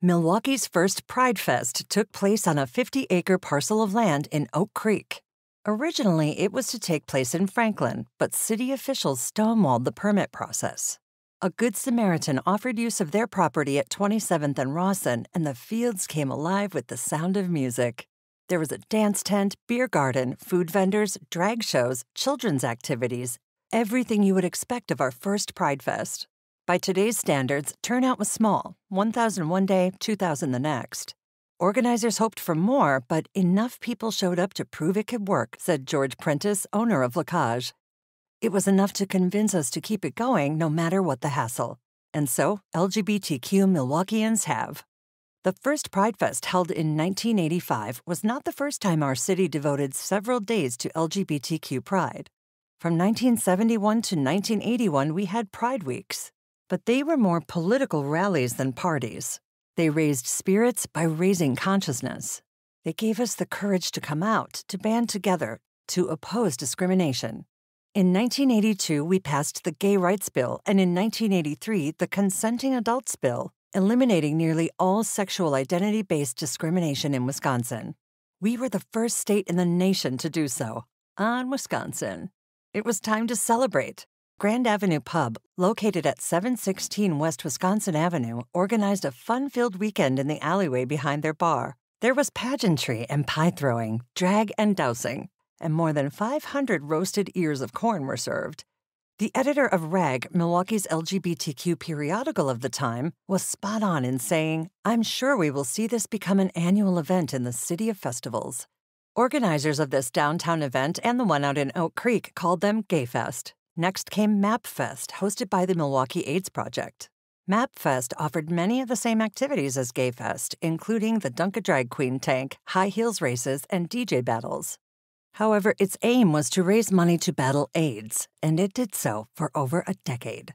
Milwaukee's first PrideFest took place on a 50-acre parcel of land in Oak Creek. Originally, it was to take place in Franklin, but city officials stonewalled the permit process. A Good Samaritan offered use of their property at 27th and Rawson, and the fields came alive with the sound of music. There was a dance tent, beer garden, food vendors, drag shows, children's activities, everything you would expect of our first PrideFest. By today's standards, turnout was small, 1,000 one day, 2,000 the next. Organizers hoped for more, but enough people showed up to prove it could work, said George Prentice, owner of Takach. It was enough to convince us to keep it going no matter what the hassle. And so, LGBTQ Milwaukeeans have. The first PrideFest, held in 1985, was not the first time our city devoted several days to LGBTQ pride. From 1971 to 1981, we had Pride Weeks. But they were more political rallies than parties. They raised spirits by raising consciousness. They gave us the courage to come out, to band together, to oppose discrimination. In 1982, we passed the Gay Rights Bill, and in 1983, the Consenting Adults Bill, eliminating nearly all sexual identity-based discrimination in Wisconsin. We were the first state in the nation to do so. On Wisconsin. It was time to celebrate. Grand Avenue Pub, located at 716 West Wisconsin Avenue, organized a fun-filled weekend in the alleyway behind their bar. There was pageantry and pie throwing, drag and dousing, and more than 500 roasted ears of corn were served. The editor of Rag, Milwaukee's LGBTQ periodical of the time, was spot on in saying, "I'm sure we will see this become an annual event in the City of Festivals." Organizers of this downtown event and the one out in Oak Creek called them Gayfest. Next came MapFest, hosted by the Milwaukee AIDS Project. MapFest offered many of the same activities as Gayfest, including the Dunk-a-Drag Queen tank, high heels races, and DJ battles. However, its aim was to raise money to battle AIDS, and it did so for over a decade.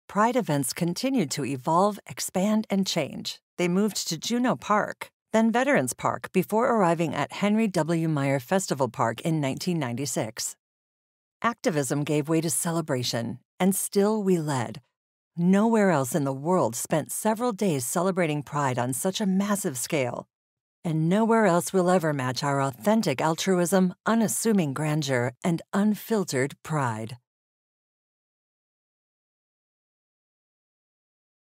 Pride events continued to evolve, expand, and change. They moved to Juneau Park, then Veterans Park, before arriving at Henry W. Meyer Festival Park in 1996. Activism gave way to celebration, and still we led. Nowhere else in the world spent several days celebrating Pride on such a massive scale. And nowhere else will ever match our authentic altruism, unassuming grandeur, and unfiltered pride.